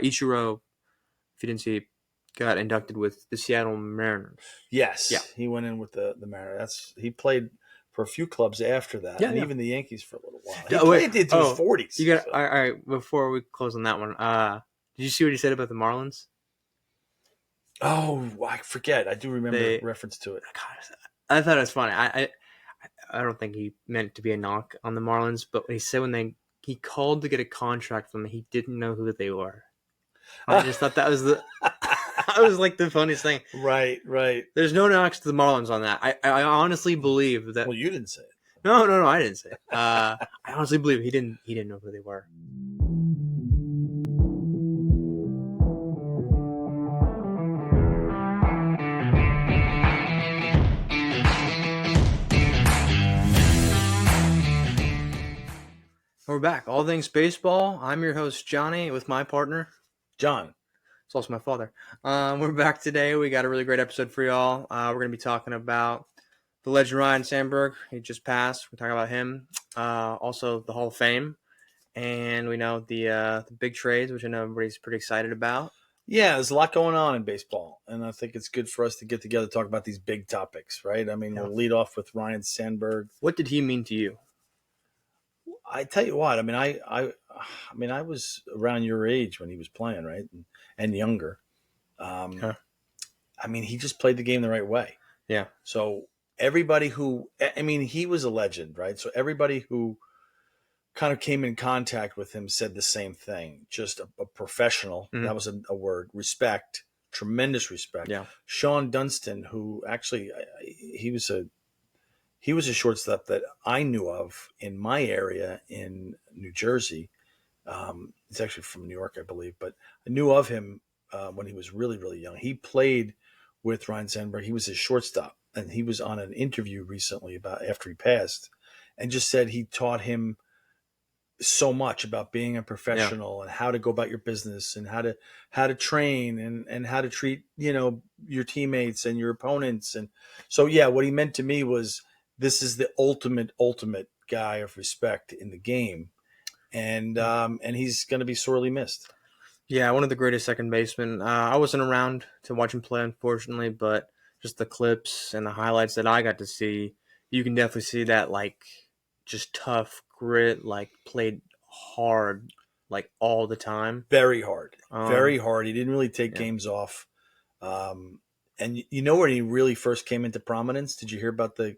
Ichiro, if you didn't see, got inducted with the Seattle Mariners. Yes. Yeah. He went in with the Mariners. He played for a few clubs after that, and even the Yankees for a little while. He played into his 40s. All right, before we close on that one, did you see what he said about the Marlins? Oh, I forget. I do remember the reference to it. God, I thought it was funny. I don't think he meant to be a knock on the Marlins, but he said he called to get a contract from them, he didn't know who they were. I just thought that was that was like the funniest thing. Right. There's no knocks to the Marlins on that. I honestly believe that. Well, you didn't say it. No, I didn't say it. I honestly believe he didn't know who they were. We're back. All things baseball. I'm your host, Johnny, with my partner, John. It's also my father. We're back today. We got a really great episode for y'all. We're going to be talking about the legend Ryne Sandberg. He just passed. We're talking about him. Also, the Hall of Fame. And we know the big trades, which I know everybody's pretty excited about. Yeah, there's a lot going on in baseball. And I think it's good for us to get together to talk about these big topics, right? I mean, We'll lead off with Ryne Sandberg. What did he mean to you? I tell you what, I mean, I was around your age when he was playing, right, and younger. I mean, he just played the game the right way. Yeah. So he was a legend, right? So everybody who kind of came in contact with him said the same thing. Just a professional. Mm-hmm. That was a word. Respect, tremendous respect. Yeah. Sean Dunston, who actually he was a shortstop that I knew of in my area in New Jersey. He's actually from New York, I believe, but I knew of him when he was really, really young. He played with Ryne Sandberg. He was his shortstop, and he was on an interview recently after he passed, and just said he taught him so much about being a professional and how to go about your business and how to train and how to treat, your teammates and your opponents. And so, what he meant to me was, this is the ultimate guy of respect in the game, and he's going to be sorely missed. Yeah, one of the greatest second basemen. I wasn't around to watch him play, unfortunately, but just the clips and the highlights that I got to see, you can definitely see that, like, just tough grit, like, played hard, like, all the time. Very hard. Very hard. He didn't really take games off. And you know where he really first came into prominence? Did you hear about the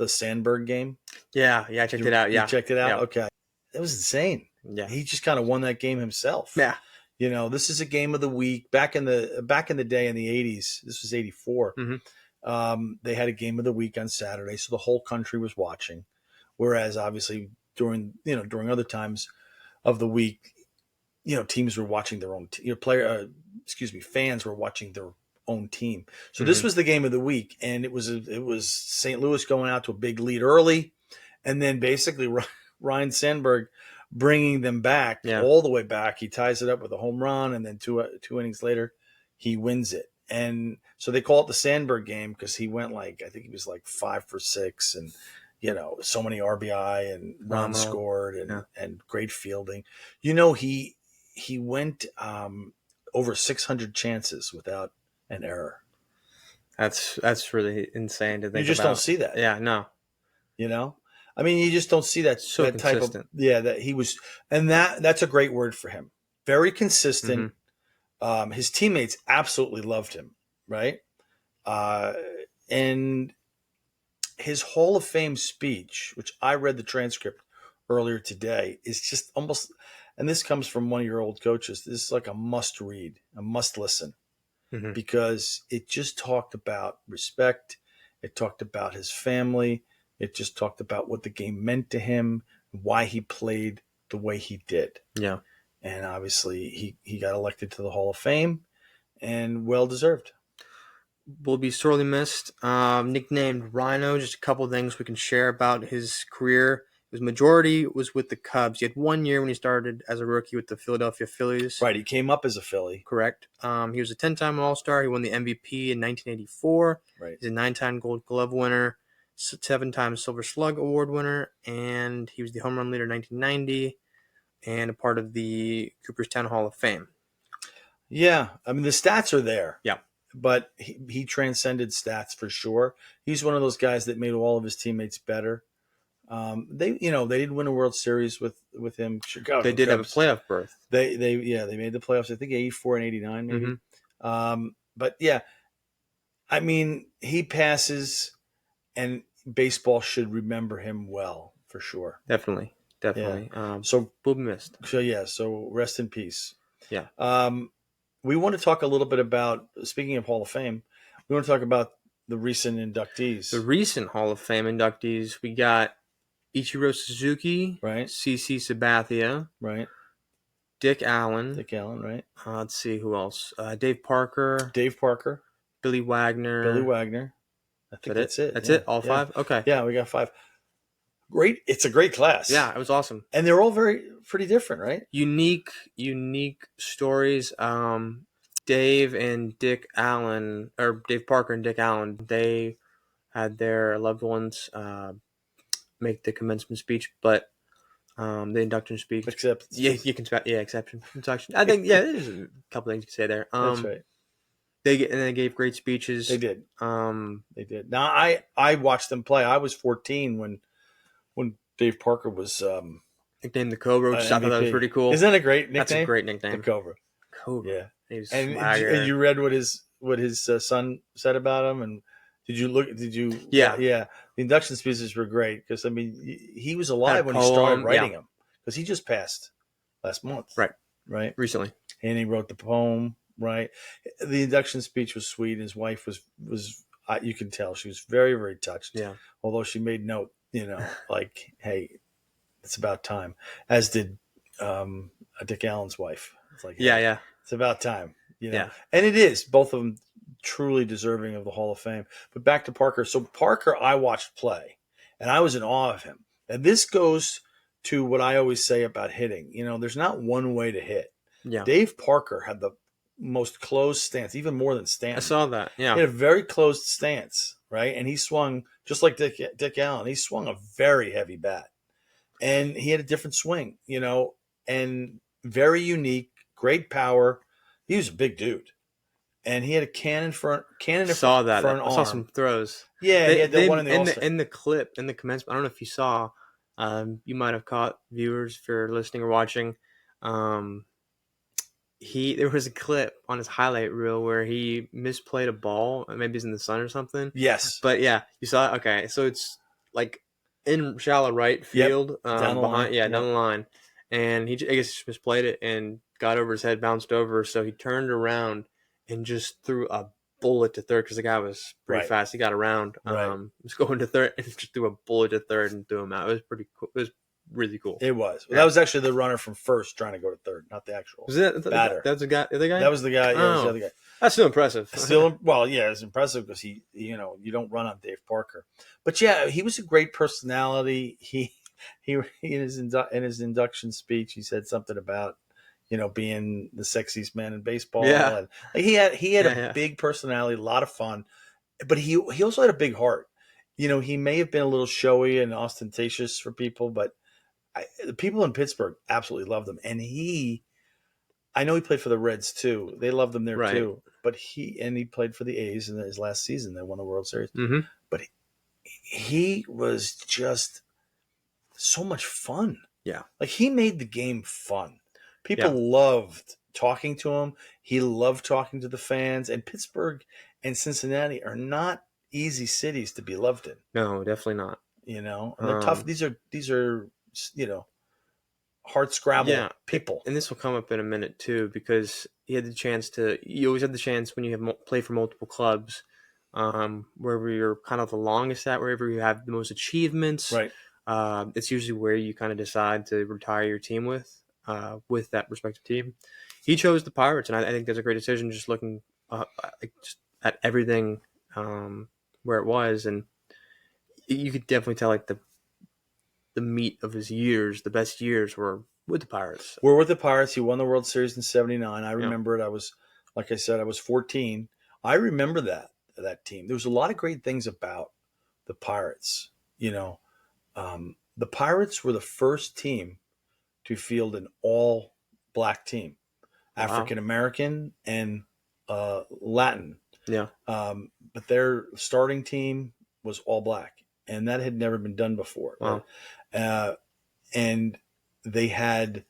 Sandberg game? Yeah, I checked it out. Yeah. You checked it out? Yeah. Okay. It was insane. Yeah. He just kind of won that game himself. Yeah. This is a game of the week. Back in the day in the 80s, this was 84. Mm-hmm. They had a game of the week on Saturday, so the whole country was watching. Whereas obviously during other times of the week, teams were watching their own fans were watching their own team. So this was the game of the week, and it was St. Louis going out to a big lead early, and then basically Ryne Sandberg bringing them back all the way back. He ties it up with a home run, and then two innings later, he wins it. And so they call it the Sandberg game because he went I think he was 5 for 6, and so many RBI and runs scored and great fielding. He went over 600 chances without an error. That's really insane to think about. You just don't see that. Yeah, no. I mean, you just don't see that, so that consistent. Type of, that he was, and that's a great word for him. Very consistent. Mm-hmm. His teammates absolutely loved him, right? And his Hall of Fame speech, which I read the transcript earlier today, is just almost, and this comes from one of your old coaches, this is like a must read, a must listen, because it just talked about respect. It talked about his family. It just talked about what the game meant to him, why he played the way he did. Yeah. And obviously he got elected to the Hall of Fame, and well-deserved. Will be sorely missed. Nicknamed Rhino, just a couple of things we can share about his career. His majority was with the Cubs. He had 1 year when he started as a rookie with the Philadelphia Phillies. Right, he came up as a Philly. Correct. He was a 10-time All-Star. He won the MVP in 1984. Right. He's a 9-time Gold Glove winner, 7-time Silver Slug Award winner, and he was the home run leader in 1990 and a part of the Cooperstown Hall of Fame. Yeah, I mean the stats are there. Yeah. But he transcended stats for sure. He's one of those guys that made all of his teammates better. They didn't win a World Series with him. They Chicago did have a Cubs. playoff berth. They made the playoffs. I think 84 and 89 maybe. But yeah, I mean he passes, and baseball should remember him well for sure. Definitely. Yeah. Definitely. So Will be missed. so rest in peace. Yeah. We want to talk a little bit about, speaking of Hall of Fame, we want to talk about the recent inductees. The recent Hall of Fame inductees, we got Ichiro Suzuki, Right. CC Sabathia, Right. Dick Allen. Dick Allen, right. Let's see who else. Dave Parker, Dave Parker, Billy Wagner. Billy Wagner. I think that's it. That's yeah. it? All five? Okay. Yeah, we got 5. Great. It's a great class. Yeah, it was awesome. And they're all pretty different, right? Unique stories. Dave and Dick Allen, or Dave Parker and Dick Allen, they had their loved ones make the commencement speech, but the induction speech. Except Exception. Induction. I think there's a couple things you could say there. that's right. They gave great speeches. They did. They did. Now I watched them play. I was 14 when Dave Parker was nicknamed the Cobra, which I thought that was pretty cool. Isn't that a great nickname? That's a great nickname. The Cobra. Cobra. Yeah. He was and you read what his son said about him, and did you? Yeah. The induction speeches were great because I mean he was alive when he started writing them because he just passed last month, right, recently, and he wrote the poem. Right, the induction speech was sweet. His wife was you can tell she was very, very touched. Yeah, although she made note, like, hey, it's about time. As did Dick Allen's wife. It's like, hey, it's about time. And it is. Both of them truly deserving of the Hall of Fame. But back to Parker. So Parker, I watched play, and I was in awe of him. And this goes to what I always say about hitting. There's not one way to hit. Yeah. Dave Parker had the most closed stance, even more than Stanton. I saw that. Yeah. He had a very closed stance, right? And he swung just like Dick Allen. He swung a very heavy bat, and he had a different swing, and very unique, great power. He was a big dude, and he had a cannon for an saw that. For an I arm. saw some throws. Yeah, he had the one in the clip in the commencement. I don't know if you saw. You might have caught, viewers, if you're listening or watching. There was a clip on his highlight reel where he misplayed a ball. Maybe it's in the sun or something. Yes. But yeah, you saw it? Okay. So it's like in shallow right field, down the line. down the line. And I guess he misplayed it and got over his head, bounced over. So he turned around and just threw a bullet to third because the guy was pretty fast. He got around. Was going to third and just threw a bullet to third and threw him out. It was pretty cool. It was really cool. It was. That was actually the runner from first trying to go to third, not the actual batter. That's the guy. The guy. That was the guy. Yeah, that was the other guy. That's still impressive. It's impressive because he, you don't run on Dave Parker, but yeah, he was a great personality. He in his induction speech, he said something about being the sexiest man in baseball. Yeah, and he had a big personality, a lot of fun, but he also had a big heart. He may have been a little showy and ostentatious for people, but the people in Pittsburgh absolutely loved him. And I know he played for the Reds too. They loved him there too. But he played for the A's in his last season. They won the World Series. Mm-hmm. But he was just so much fun. Yeah. Like he made the game fun. People loved talking to him. He loved talking to the fans. And Pittsburgh and Cincinnati are not easy cities to be loved in. No, definitely not. And they're tough. These are hard scrabble people. And this will come up in a minute too, because you always had the chance when you play for multiple clubs, wherever you're kind of the longest at, wherever you have the most achievements. Right. It's usually where you kind of decide to retire your team with that respective team. He chose the Pirates, and I think that's a great decision. Just looking just at everything where it was, and you could definitely tell like the meat of his years, the best years were with the Pirates. We're with the Pirates. He won the World Series in '79. I remember it. I was, like I said, I was 14. I remember that team. There was a lot of great things about the Pirates. The Pirates were the first team to field an all-black team. African American and Latin. Yeah. But their starting team was all black, and that had never been done before. Wow. And they had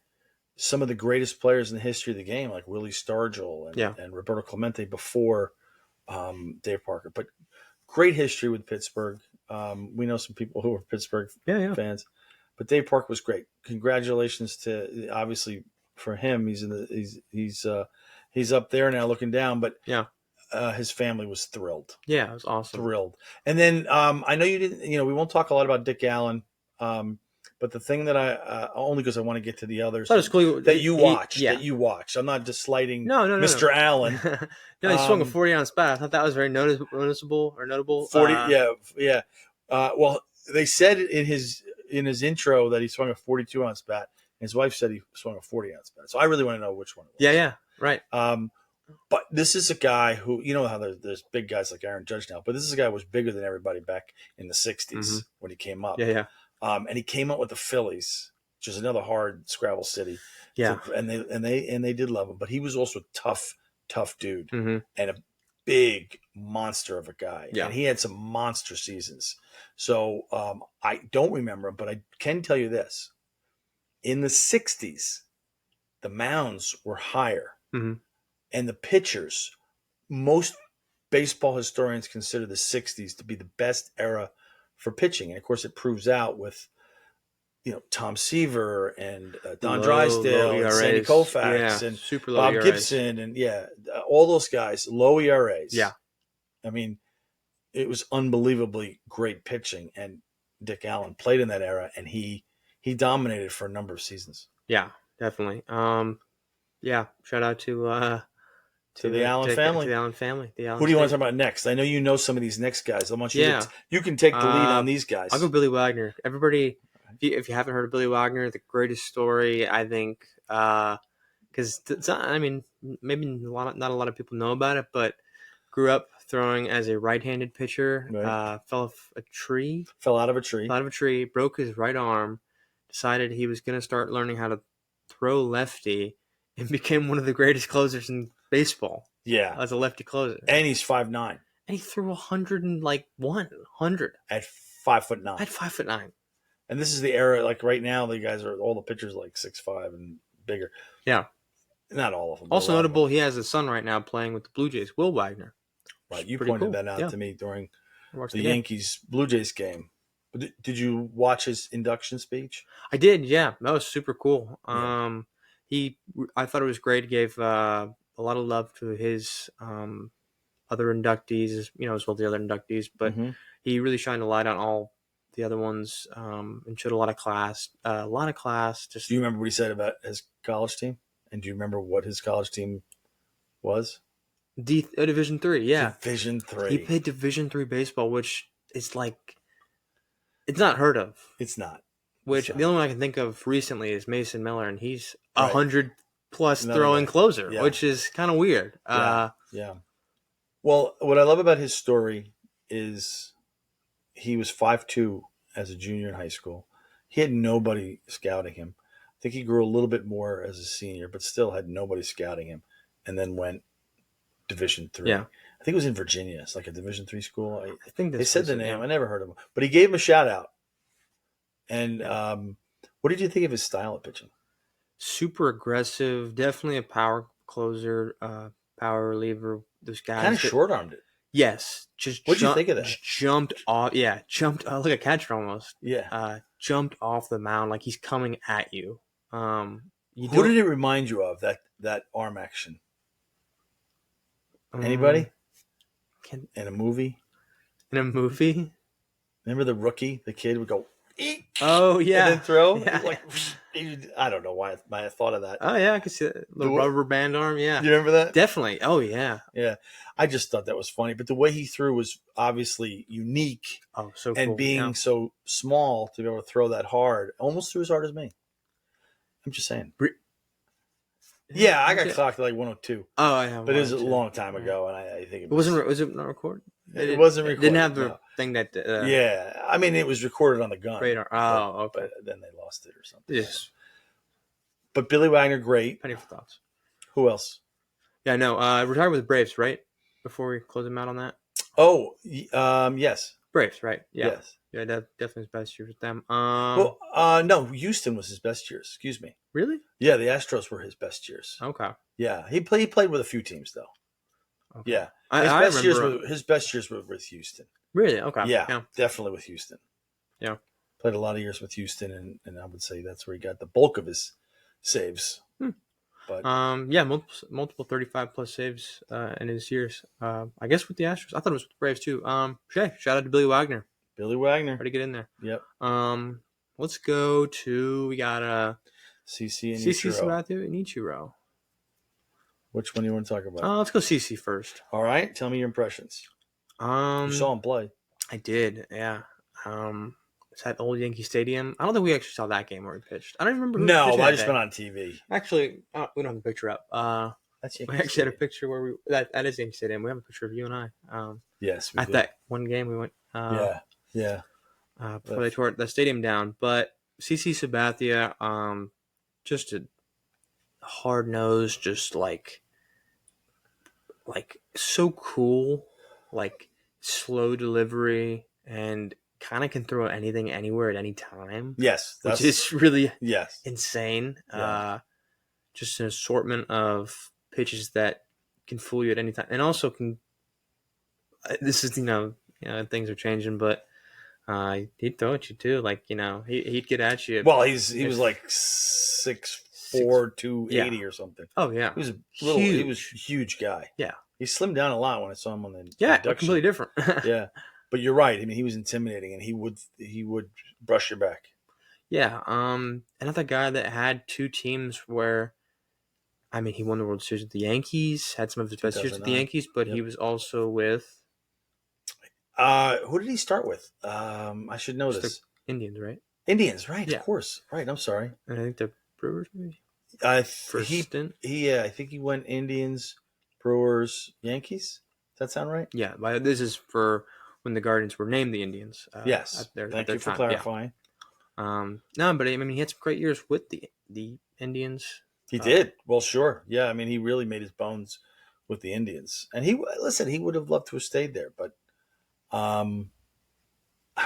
some of the greatest players in the history of the game, like Willie Stargell and Roberto Clemente before Dave Parker. But great history with Pittsburgh. We know some people who are Pittsburgh fans, but Dave Parker was great. Congratulations to obviously for him. He's up there now looking down, but his family was thrilled. Yeah, it was awesome. Thrilled. And then I know you didn't. We won't talk a lot about Dick Allen. But the thing that I only because I want to get to the others cool. that you watched. I'm not just slighting Mr. Allen. No, he swung a 40-ounce bat. I thought that was very noticeable or notable. 40, yeah. Well, they said in his intro that he swung a 42-ounce bat. His wife said he swung a 40-ounce bat. So I really want to know which one it was. Yeah, right. But this is a guy who, how there's big guys like Aaron Judge now, but this is a guy who was bigger than everybody back in the 60s when he came up. Yeah. And he came up with the Phillies, which is another hard Scrabble city. Yeah. And they did love him, but he was also a tough dude and a big monster of a guy. Yeah. And he had some monster seasons. So I don't remember him, but I can tell you this. In the 60s, the mounds were higher. And the pitchers, most baseball historians consider the 60s to be the best era for pitching. And of course, it proves out with, Tom Seaver and Don Drysdale and Sandy Koufax and super Bob ERAs. Gibson and all those guys, low ERAs. Yeah. I mean, it was unbelievably great pitching. And Dick Allen played in that era, and he dominated for a number of seasons. Yeah, definitely. Shout out to the Allen family. To the Allen family. Who do you want to talk about next? I know you know some of these next guys. I want you you can take the lead on these guys. I'll go Billy Wagner. Everybody, if you haven't heard of Billy Wagner, the greatest story, I think, because maybe not a lot of people know about it, but grew up throwing as a right-handed pitcher, fell off a tree. Fell out of a tree, broke his right arm, decided he was going to start learning how to throw lefty, and became one of the greatest closers in baseball. Yeah. As a lefty closer. And he's 5'9". And he threw 100. At 5'9". At 5'9". And this is the era, like right now, the guys are all the pitchers like 6'5" and bigger. Yeah. Not all of them. Also notable, he has a son right now playing with the Blue Jays, Will Wagner. Right. You pointed that out to me during the Yankees Blue Jays game. But did you watch his induction speech? I did, yeah. That was super cool. Yeah. I thought it was great. He gave a lot of love to his other inductees, as well as the other inductees, but he really shined a light on all the other ones and showed a lot of class. Just do you remember what he said about his college team? And do you remember what his college team was? Division III, yeah. Division III. He played Division III baseball, which is like, it's not heard of. It's not. The only one I can think of recently is Mason Miller, and he's 100-plus throwing closer, which is kind of weird. Yeah. Well, what I love about his story is he was 5'2" as a junior in high school. He had nobody scouting him. I think he grew a little bit more as a senior, but still had nobody scouting him, and then went Division III. Yeah. I think it was in Virginia. It's like a Division III school. I think they said the name. Yeah. I never heard of him, but he gave him a shout out. And what did you think of his style of pitching? Super aggressive, definitely a power closer, power reliever. Those guys kind of short-armed it. Yes, what did you think of that? Jumped off, like a catcher almost. Yeah, jumped off the mound like he's coming at you. Who did it remind you of that arm action? Anybody? In a movie? In a movie? Remember the rookie? The kid would go, eek! Oh, yeah. And then throw? Yeah. Like, I don't know why I thought of that. Oh, yeah, I can see that. The rubber band arm, yeah. Do you remember that? Definitely. Oh, yeah. Yeah. I just thought that was funny. But the way he threw was obviously unique. Oh, so and cool. being so small to be able to throw that hard, almost threw as hard as me. I'm just saying. Yeah, I got clocked at like 102. Oh, yeah. But it was a long time ago, and I think was it not recorded? It wasn't recorded. Didn't have the thing that. Yeah, I mean, it was recorded on the gun. Radar. Oh, okay. But then they lost it or something. Yes. But Billy Wagner, great. Penny for thoughts. Who else? Yeah, no. Retired with the Braves, right? Before we close him out on that. Oh, yes. Braves, right? Yeah. Yes. Yeah, that definitely his best years with them. Well, no, Houston was his best years. Excuse me. Really? Yeah, the Astros were his best years. Okay. Yeah, he played with a few teams though. Okay. Yeah, I remember. his best years were with Houston. Really? Okay. Yeah, Yeah. definitely with Houston. Yeah. Played a lot of years with Houston, and I would say that's where he got the bulk of his saves. But Yeah, multiple 35 plus saves in his years. I guess with the Astros, I thought it was with the Braves too. Shout out to Billy Wagner. Billy Wagner. Try to get in there. Yep. Let's go to we got CC and CC Ichiro. Sabathia and Ichiro. Which one do you want to talk about? Let's go CC first. All right, tell me your impressions. You saw him play. I did. Yeah. It's at Old Yankee Stadium. I don't think we actually saw that game where he pitched. I don't even remember. Who No, pitched I that just day. been on TV. Actually, we don't have the picture up. That's we actually had a picture where we that is Yankee Stadium. We have a picture of you and I. Yes, at that one game we went. Yeah. Before they tore the stadium down, but CC Sabathia, just a hard nosed, just like so cool, like slow delivery, and kind of can throw anything anywhere at any time. Yes, which is really yes insane. Yeah. Just an assortment of pitches that can fool you at any time, and also can. This is things are changing, but he'd throw at you too. Like he'd get at you. Well, he was like 6'4", 280 or something. Oh yeah, he was he was a huge guy. Yeah, he slimmed down a lot when I saw him on the induction. Completely different. Yeah, but you're right. I mean, he was intimidating, and he would brush your back. Yeah, another guy that had two teams where, I mean, he won the World Series with the Yankees, had some of his best years with the Yankees, but he was also with. Who did he start with? I should know this. Indians, right? Indians, right? Yeah. Of course, right. I'm sorry. And I think the Brewers, maybe. I think he went Indians, Brewers, Yankees. Does that sound right? Yeah, but this is for when the Guardians were named the Indians. Yes. Thank you for clarifying. Yeah. No, but I mean, he had some great years with the Indians. He did. Well, sure. Yeah, I mean, he really made his bones with the Indians, and he would have loved to have stayed there, but. I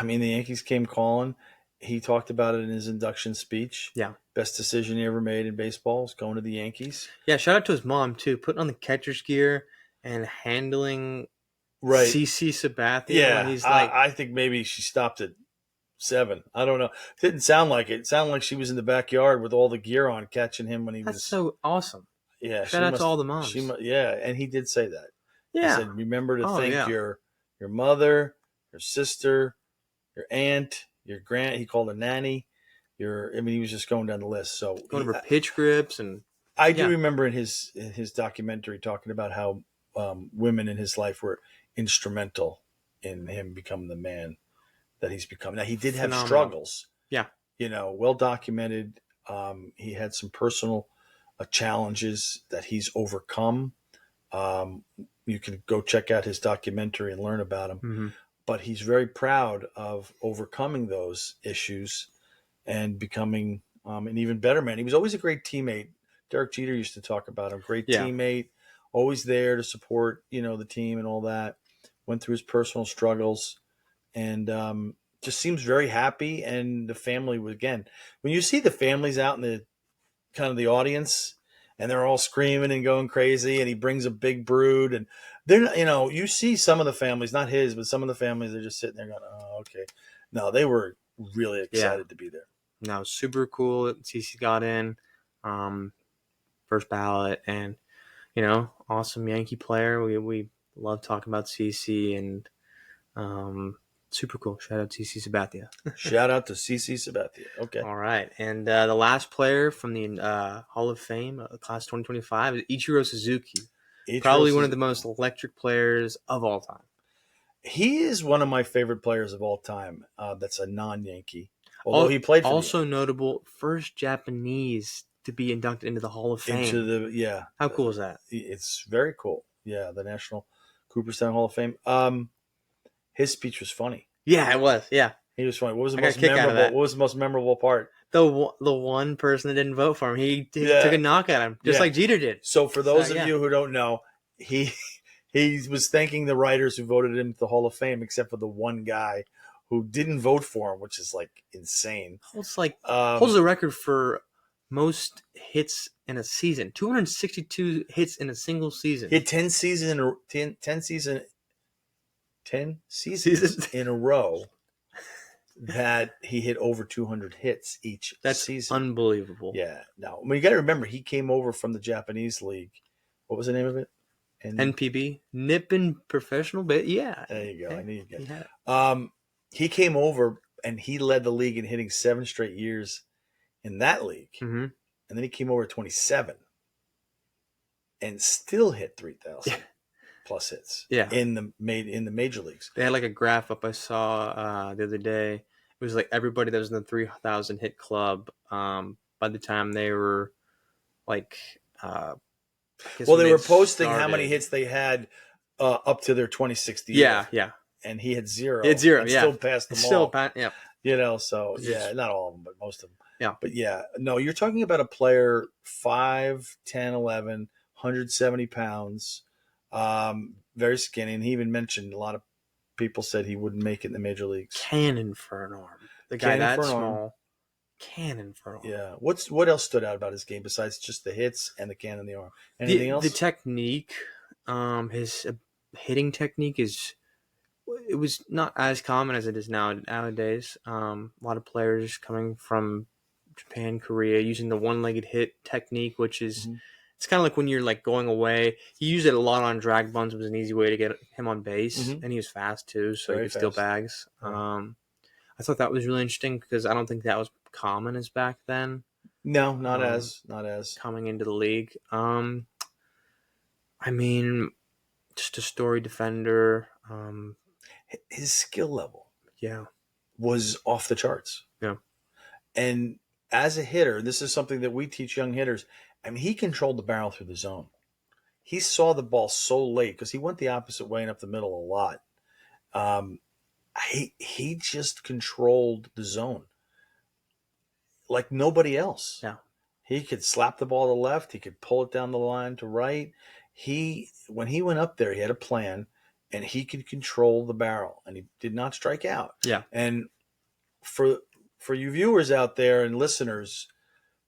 mean, the Yankees came calling. He talked about it in his induction speech. Yeah. Best decision he ever made in baseball is going to the Yankees. Yeah, shout out to his mom, too. Putting on the catcher's gear and handling CC Sabathia. Yeah, he's like, I think maybe she stopped at 7. I don't know. It didn't sound like it. It sounded like she was in the backyard with all the gear on, catching him when he was. That's so awesome. Yeah. Shout out to all the moms. And he did say that. Yeah. He said, remember to thank your mother, your sister, your aunt, your he called her nanny. He was just going down the list. So going over pitch grips, and I do remember in his documentary talking about how women in his life were instrumental in him becoming the man that he's become. Now he did have struggles. Yeah. Well documented. He had some personal challenges that he's overcome. You can go check out his documentary and learn about him. Mm-hmm. But he's very proud of overcoming those issues and becoming an even better man. He was always a great teammate. Derek Jeter used to talk about him. Great teammate, always there to support, the team and all that. Went through his personal struggles and just seems very happy. And the family was, again, when you see the families out in the kind of the audience, and they're all screaming and going crazy, and he brings a big brood, and they're not, you see some of the families, not his, but some of the families, they're just sitting there going, oh, okay. No, they were really excited to be there. No, super cool that CC got in, first ballot, and, awesome Yankee player. We love talking about CC, and super cool. Shout out to CC Sabathia. Shout out to CC Sabathia. Okay. All right. And the last player from the Hall of Fame, class 2025, is Ichiro Suzuki. Probably one of the most electric players of all time. He is one of my favorite players of all time. That's a non-Yankee. Although he played for also notable, first Japanese to be inducted into the Hall of Fame. How cool is that? It's very cool. Yeah, the National Cooperstown Hall of Fame. His speech was funny. Yeah, it was. Yeah, he was funny. What was the most memorable? What was the most memorable part? the one person that didn't vote for him. He took a knock at him, just like Jeter did. So for those of yeah. you who don't know, he was thanking the writers who voted him to the Hall of Fame, except for the one guy who didn't vote for him, which is like insane. Holds the record for most hits in a season. 262 hits in a single season. Hit 10 seasons in a row that he hit over 200 hits each season. That's unbelievable. Yeah. Now, I mean, you got to remember, he came over from the Japanese league. What was the name of it? NPB, Nippon Professional Bit. Yeah. There you go. Okay. I knew you'd get it. He came over and he led the league in hitting 7 straight years in that league. Mm-hmm. And then he came over at 27 and still hit 3,000 plus hits. Yeah. In the major leagues. They had like a graph up I saw the other day. It was like everybody that was in the 3,000 hit club. By the time they were like, they were posting how many hits they had up to their 26th year. Yeah. And he had 0. He had 0. And yeah. Still passed them all. Yeah. You know, so not all of them, but most of them. Yeah. But no, you're talking about a player 5, 10, 11, 170 pounds, very skinny. And he even mentioned a lot of people said he wouldn't make it in the major leagues. Cannon for an arm. The guy that small. Cannon for an arm. Yeah. What else stood out about his game besides just the hits and the cannon in the arm? Anything else? The technique, his hitting technique it was not as common as it is nowadays. A lot of players coming from Japan, Korea, using the one-legged hit technique, which is it's kind of like when you're like going away. He used it a lot on drag bunts. It was an easy way to get him on base, and he was fast too, so he could steal bags. I thought that was really interesting because I don't think that was common as back then. No, not as coming into the league. I mean, just a story defender. His skill level, was off the charts. Yeah, and as a hitter, this is something that we teach young hitters. I mean, he controlled the barrel through the zone. He saw the ball so late because he went the opposite way and up the middle a lot. He just controlled the zone like nobody else. Yeah, he could slap the ball to left. He could pull it down the line to right. When he went up there, he had a plan. And he could control the barrel, and he did not strike out. Yeah. And for you viewers out there and listeners,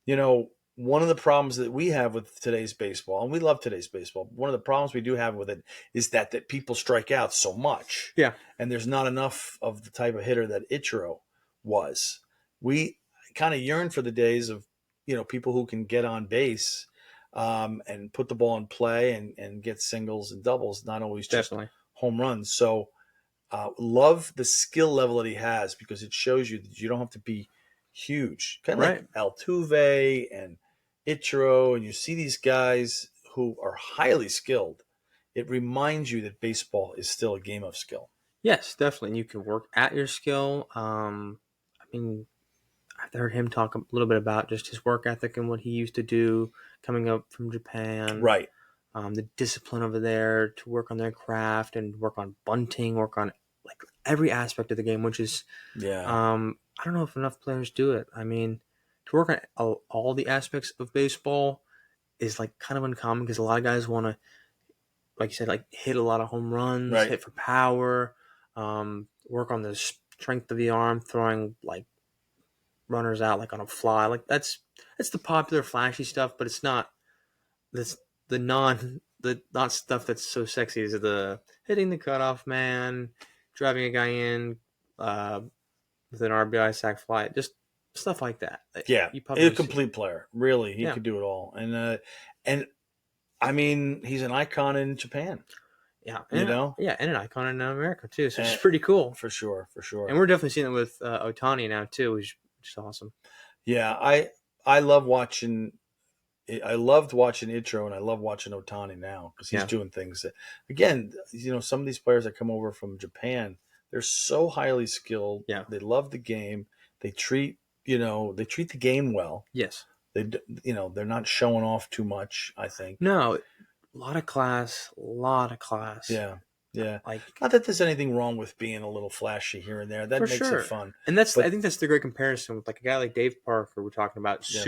one of the problems that we have with today's baseball, and we love today's baseball, one of the problems we do have with it is that people strike out so much. Yeah. And there's not enough of the type of hitter that Ichiro was. We kind of yearn for the days of, people who can get on base and put the ball in play and get singles and doubles, not always just home runs. So love the skill level that he has because it shows you that you don't have to be huge. Kind of like Altuve and Ichiro, and you see these guys who are highly skilled. It reminds you that baseball is still a game of skill. Yes, definitely. And you can work at your skill. I mean, I've heard him talk a little bit about just his work ethic and what he used to do coming up from Japan. Right. The discipline over there to work on their craft and work on bunting, work on like every aspect of the game, which is, I don't know if enough players do it. I mean, to work on all the aspects of baseball is like kind of uncommon because a lot of guys want to, like you said, like hit a lot of home runs, hit for power, work on the strength of the arm, throwing like runners out like on a fly. Like that's the popular flashy stuff, but it's not the not stuff that's so sexy is the hitting the cutoff man, driving a guy in with an RBI sac fly, just stuff like that. Yeah, he's a complete player. Really, he could do it all. And I mean, he's an icon in Japan. Yeah, and an icon in America too. So it's pretty cool for sure. And we're definitely seeing it with Ohtani now too, which is awesome. Yeah, I love watching. I loved watching Ichiro, and I love watching Ohtani now because he's doing things that, again, some of these players that come over from Japan, they're so highly skilled. Yeah, they love the game. They treat the game well. Yes, they're not showing off too much. I think no, a lot of class. Yeah, Yeah. Like, Not that there's anything wrong with being a little flashy here and there. That for makes it sure. fun. And I But think that's the great comparison with like a guy like Dave Parker. We're talking about yeah.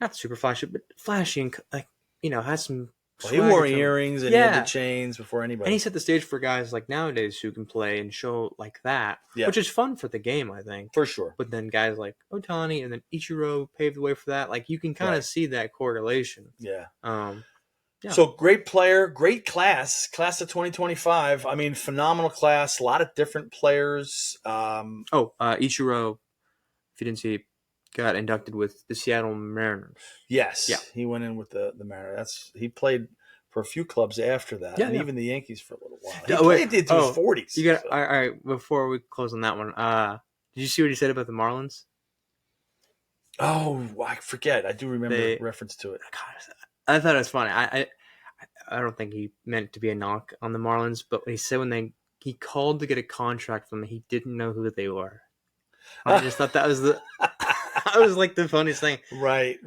not super flashy, but flashy and like, has some Well, he swagger wore to him. earrings and he had the Yeah. chains before And anybody. he set the stage for guys like nowadays who can play and show like that, Yeah. which is fun for the game, I think. For sure. But then guys like Otani and then Ichiro paved the way for that. Like, you can kind of see that correlation. Yeah. Yeah. So great player, great class of 2025. I mean, phenomenal class. A lot of different players. Ichiro, if you didn't see, got inducted with the Seattle Mariners. Yes. Yeah. He went in with the Mariners. He played for a few clubs after that, and even the Yankees for a little while. He played into his 40s. You got all right. Before we close on that one, did you see what he said about the Marlins? Oh, I forget. I do remember the reference to it. God, I thought it was funny. I don't think he meant to be a knock on the Marlins, but he said when he called to get a contract from them, he didn't know who they were. I just thought that was that was like the funniest thing. Right.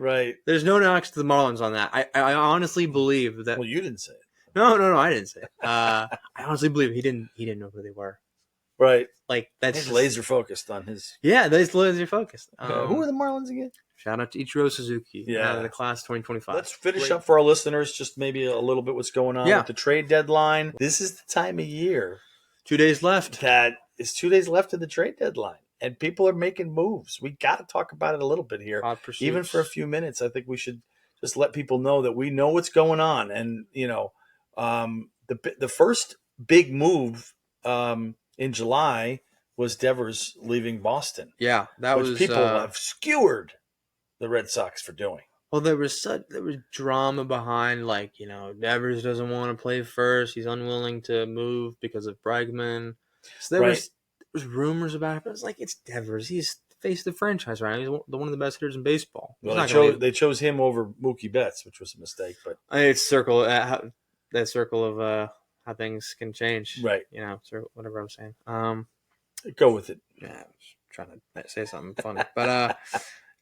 There's no knocks to the Marlins on that. I honestly believe that. Well, you didn't say it. No, I didn't say it. I honestly believe he didn't know who they were. Right. Like, that's he's laser focused on his. Yeah, that's laser focused. Who are the Marlins again? Shout out to Ichiro Suzuki. Yeah, the class 2025. Let's finish up for our listeners. Just maybe a little bit what's going on with the trade deadline. This is the time of year. 2 days left. That is 2 days left of the trade deadline, and people are making moves. We got to talk about it a little bit here, even for a few minutes. I think we should just let people know that we know what's going on, and the first big move in July was Devers leaving Boston. Yeah, which people have skewered the Red Sox for doing. Well, there was drama behind, like, Devers doesn't want to play first. He's unwilling to move because of Bregman. So there was rumors about it, but it's like, it's Devers. He's the face of the franchise, right? He's one of the best hitters in baseball. Well, they chose him over Mookie Betts, which was a mistake. But it's that circle of how things can change, right? Whatever I'm saying. Go with it. Yeah, I was trying to say something funny, but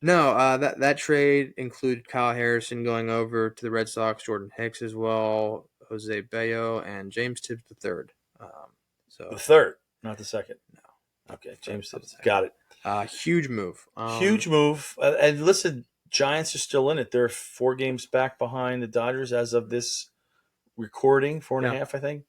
no, that trade included Kyle Harrison going over to the Red Sox, Jordan Hicks as well, Jose Bello, and James Tibbs III. So the third, not the second. No. Okay, James Tibbs. Got it. Huge move. Huge move. And listen, Giants are still in it. They're 4 games back behind the Dodgers as of this recording, 4.5, I think.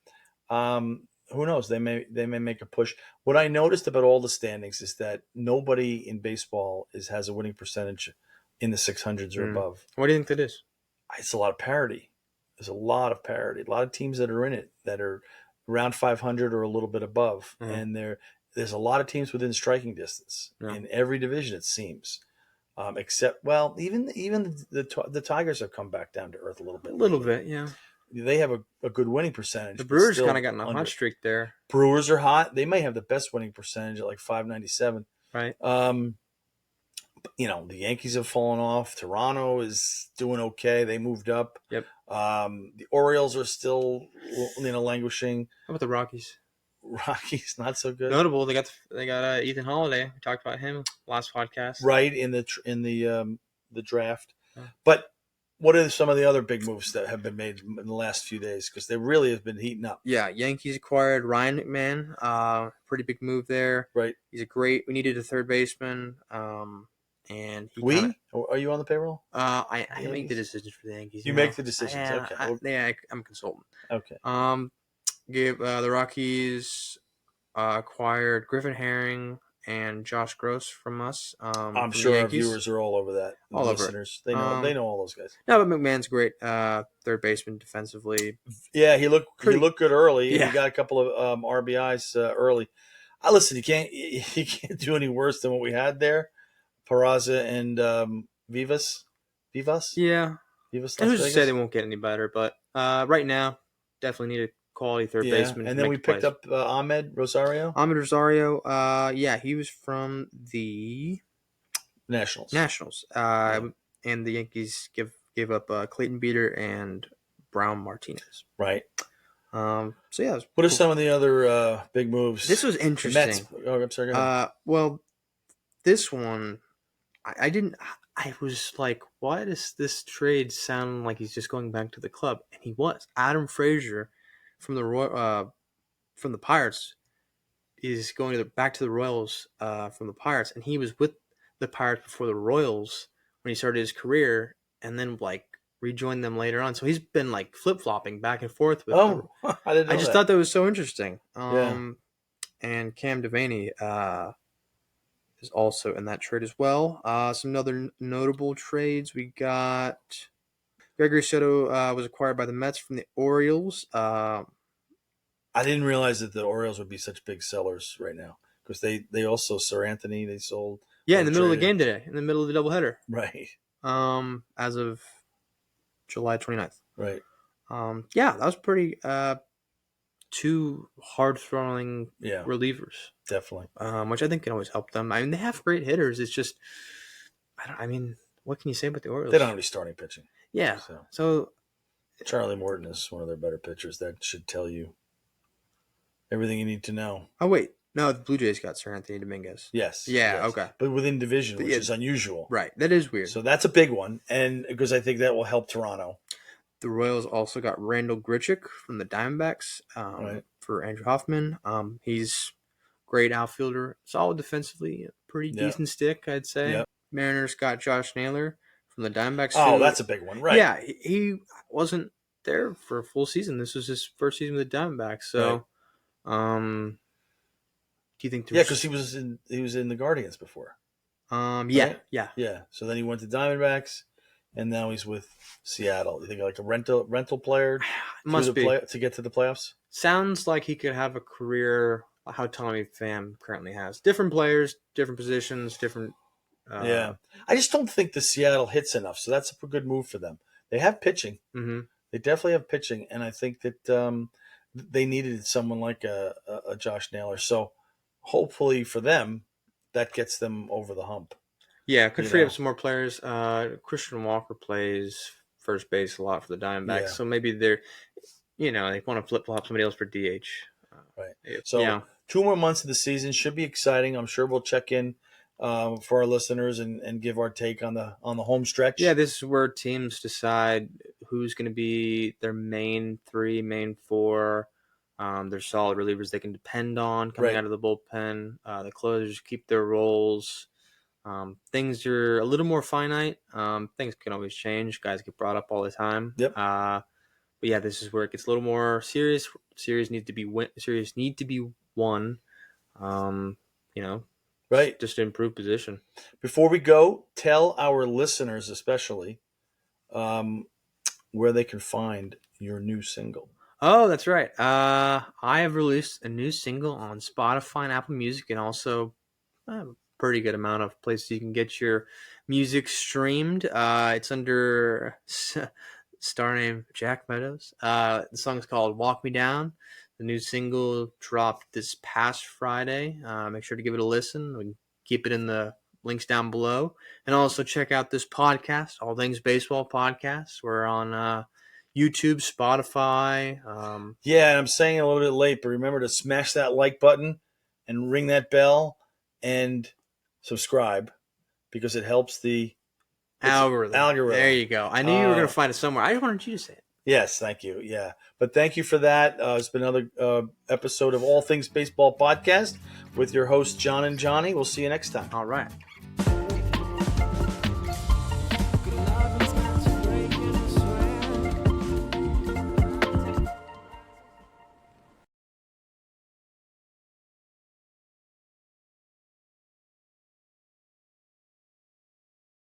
Who knows? They may make a push. What I noticed about all the standings is that nobody in baseball has a winning percentage in the 600s or above. What do you think that is? It's a lot of parity. There's a lot of parity. A lot of teams that are in it that are around 500 or a little bit above, and there's a lot of teams within striking distance in every division. It seems, except even the Tigers have come back down to earth a little bit. Yeah. They have a good winning percentage. The Brewers kind of got in a hot streak there. Brewers are hot. They may have the best winning percentage at like 597. Right. The Yankees have fallen off. Toronto is doing okay. They moved up. Yep. The Orioles are still, languishing. How about the Rockies? Rockies not so good. Notable. They got Ethan Holiday. We talked about him last podcast. Right in the draft, but. What are some of the other big moves that have been made in the last few days? Because they really have been heating up. Yeah, Yankees acquired Ryan McMahon. Pretty big move there. Right. We needed a third baseman. And are you on the payroll? I make the decisions for the Yankees. You make the decisions. Okay. I'm a consultant. Okay. The Rockies acquired Griffin Herring and Josh Gross from us. I'm sure our viewers are all over that. All listeners. They know all those guys. No, but McMahon's great. Third baseman defensively. Yeah, he looked good early. Yeah. He got a couple of RBIs early. Listen, you can't do any worse than what we had there. Peraza and Vivas. Yeah. Vivas. Who's to say they won't get any better? But right now, definitely need a quality third baseman. And then we picked up Ahmed Rosario. He was from the Nationals. And the Yankees gave up Clayton Beeter and Brown Martinez. Right. What are some of the other big moves? This was interesting. I'm sorry. Go ahead. Well, this one, I didn't. I was like, why does this trade sound like he's just going back to the club? And he was. Adam Frazier from the Pirates is going back to the Royals from the Pirates, and he was with the Pirates before the Royals when he started his career, and then like rejoined them later on. So he's been like flip flopping back and forth with. I didn't know I just that. thought that was so interesting. Yeah. And Cam Devaney is also in that trade as well. Some other notable trades we got. Gregory Soto was acquired by the Mets from the Orioles. I didn't realize that the Orioles would be such big sellers right now because they also Sir Anthony they sold. Yeah, in the middle of the game today, in the middle of the doubleheader. Right. As of July 29th. Right. Yeah, that was pretty. Two hard throwing relievers, definitely. Which I think can always help them. I mean, they have great hitters. It's just, what can you say about the Orioles? They don't have any starting pitching. Yeah. So Charlie Morton is one of their better pitchers. That should tell you everything you need to know. Oh wait, no, the Blue Jays got Sir Anthony Dominguez. Yes. Yeah. Yes. Okay. But within division, which is unusual. Right. That is weird. So that's a big one, and because I think that will help Toronto. The Royals also got Randall Grichuk from the Diamondbacks for Andrew Hoffman. He's great outfielder, solid defensively, pretty decent stick, I'd say. Yep. Mariners got Josh Naylor from the Diamondbacks. Oh, that's a big one, right? Yeah, he wasn't there for a full season. This was his first season with the Diamondbacks. So, do you think? Because he was in the Guardians before. Yeah. So then he went to Diamondbacks, and now he's with Seattle. You think like a rental player Must be to get to the playoffs? Sounds like he could have a career how Tommy Pham currently has. Different players, different positions, different. I just don't think the Seattle hits enough, so that's a good move for them. They have pitching. Mm-hmm. They definitely have pitching, and I think that they needed someone like a Josh Naylor. So hopefully for them, that gets them over the hump. Yeah, could free up some more players. Christian Walker plays first base a lot for the Diamondbacks, so maybe they want to flip flop somebody else for DH. Right. So 2 more months of the season should be exciting. I'm sure we'll check in for our listeners and give our take on the home stretch. Yeah, this is where teams decide who's going to be their main three, main four. Their solid relievers they can depend on coming out of the bullpen. The closers keep their roles. Things are a little more finite. Things can always change. Guys get brought up all the time. Yep. But yeah, this is where it gets a little more serious. Series need to be won. Right. Just to improve position. Before we go, tell our listeners especially where they can find your new single. Oh, that's right. I have released a new single on Spotify and Apple Music, and also a pretty good amount of places you can get your music streamed. It's under star name Jack Meadows. The song is called Walk Me Down. The new single dropped this past Friday. Make sure to give it a listen. We can keep it in the links down below. And also check out this podcast, All Things Baseball Podcast. We're on YouTube, Spotify. And I'm saying a little bit late, but remember to smash that like button and ring that bell and subscribe because it helps the algorithm. There you go. I knew you were going to find it somewhere. I just wanted you to say it. Yes, thank you. Yeah. But thank you for that. It's been another episode of All Things Baseball Podcast with your hosts, John and Johnny. We'll see you next time. All right.